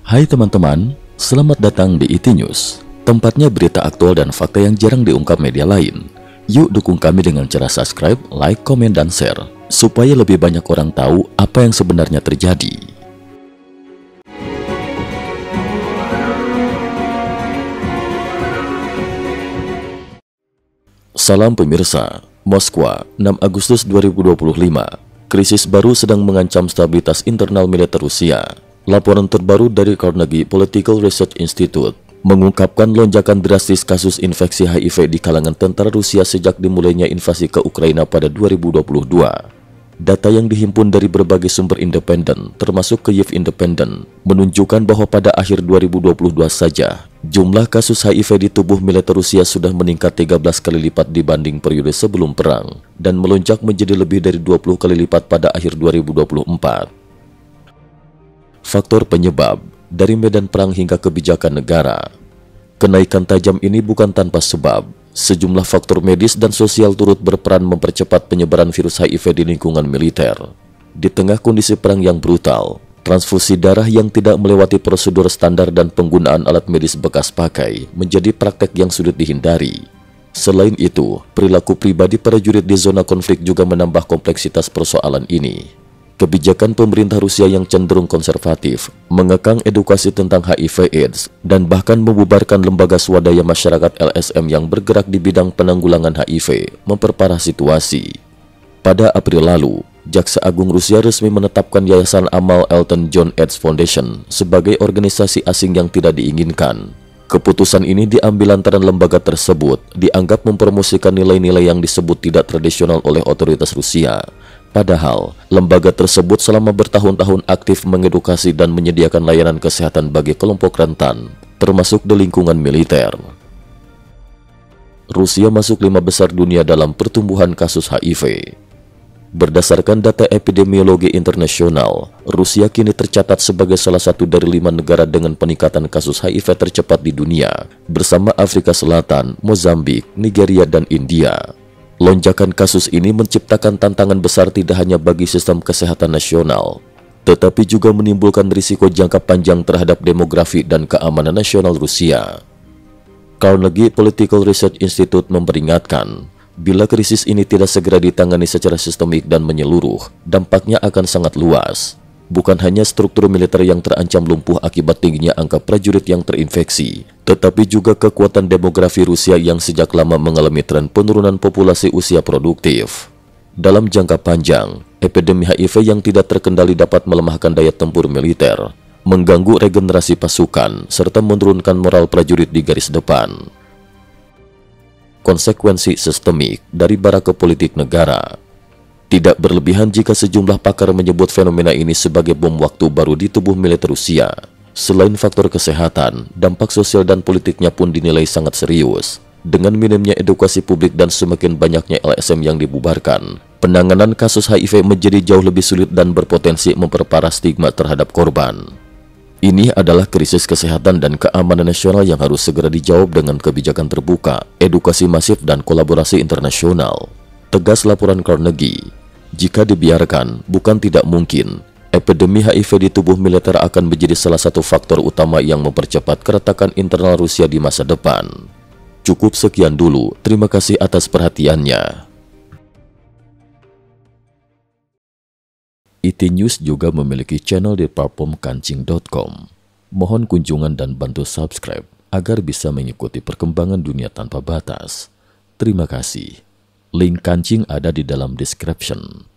Hai teman-teman, selamat datang di IT News, tempatnya berita aktual dan fakta yang jarang diungkap media lain. Yuk dukung kami dengan cara subscribe, like, komen, dan share, supaya lebih banyak orang tahu apa yang sebenarnya terjadi. Salam pemirsa, Moskwa, 6 Agustus 2025. Krisis baru sedang mengancam stabilitas internal militer Rusia. Laporan terbaru dari Carnegie Political Research Institute mengungkapkan lonjakan drastis kasus infeksi HIV di kalangan tentara Rusia sejak dimulainya invasi ke Ukraina pada 2022. Data yang dihimpun dari berbagai sumber independen, termasuk Kyiv Independent, menunjukkan bahwa pada akhir 2022 saja, jumlah kasus HIV di tubuh militer Rusia sudah meningkat 13 kali lipat dibanding periode sebelum perang, dan melonjak menjadi lebih dari 20 kali lipat pada akhir 2024. Faktor penyebab, dari medan perang hingga kebijakan negara. Kenaikan tajam ini bukan tanpa sebab. Sejumlah faktor medis dan sosial turut berperan mempercepat penyebaran virus HIV di lingkungan militer. Di tengah kondisi perang yang brutal, transfusi darah yang tidak melewati prosedur standar dan penggunaan alat medis bekas pakai menjadi praktek yang sulit dihindari. Selain itu, perilaku pribadi prajurit di zona konflik juga menambah kompleksitas persoalan ini. Kebijakan pemerintah Rusia yang cenderung konservatif, mengekang edukasi tentang HIV/AIDS, dan bahkan membubarkan lembaga swadaya masyarakat LSM yang bergerak di bidang penanggulangan HIV, memperparah situasi. Pada April lalu, Jaksa Agung Rusia resmi menetapkan Yayasan Amal Elton John AIDS Foundation sebagai organisasi asing yang tidak diinginkan. Keputusan ini diambil lantaran lembaga tersebut dianggap mempromosikan nilai-nilai yang disebut tidak tradisional oleh otoritas Rusia. Padahal, lembaga tersebut selama bertahun-tahun aktif mengedukasi dan menyediakan layanan kesehatan bagi kelompok rentan, termasuk di lingkungan militer. Rusia masuk 5 besar dunia dalam pertumbuhan kasus HIV. Berdasarkan data epidemiologi internasional, Rusia kini tercatat sebagai salah satu dari 5 negara dengan peningkatan kasus HIV tercepat di dunia, bersama Afrika Selatan, Mozambik, Nigeria, dan India. Lonjakan kasus ini menciptakan tantangan besar tidak hanya bagi sistem kesehatan nasional, tetapi juga menimbulkan risiko jangka panjang terhadap demografi dan keamanan nasional Rusia. Carnegie Political Research Institute memperingatkan, bila krisis ini tidak segera ditangani secara sistemik dan menyeluruh, dampaknya akan sangat luas. Bukan hanya struktur militer yang terancam lumpuh akibat tingginya angka prajurit yang terinfeksi, tetapi juga kekuatan demografi Rusia yang sejak lama mengalami tren penurunan populasi usia produktif. Dalam jangka panjang, epidemi HIV yang tidak terkendali dapat melemahkan daya tempur militer, mengganggu regenerasi pasukan, serta menurunkan moral prajurit di garis depan. Konsekuensi sistemik dari baraka politik negara. Tidak berlebihan jika sejumlah pakar menyebut fenomena ini sebagai bom waktu baru di tubuh militer Rusia. Selain faktor kesehatan, dampak sosial dan politiknya pun dinilai sangat serius. Dengan minimnya edukasi publik dan semakin banyaknya LSM yang dibubarkan, penanganan kasus HIV menjadi jauh lebih sulit dan berpotensi memperparah stigma terhadap korban. Ini adalah krisis kesehatan dan keamanan nasional yang harus segera dijawab dengan kebijakan terbuka, edukasi masif, dan kolaborasi internasional. Tegas laporan Carnegie, jika dibiarkan, bukan tidak mungkin, epidemi HIV di tubuh militer akan menjadi salah satu faktor utama yang mempercepat keretakan internal Rusia di masa depan. Cukup sekian dulu, terima kasih atas perhatiannya. IT News juga memiliki channel di platform kancing.com. Mohon kunjungan dan bantu subscribe agar bisa mengikuti perkembangan dunia tanpa batas. Terima kasih. Link kancing ada di dalam description.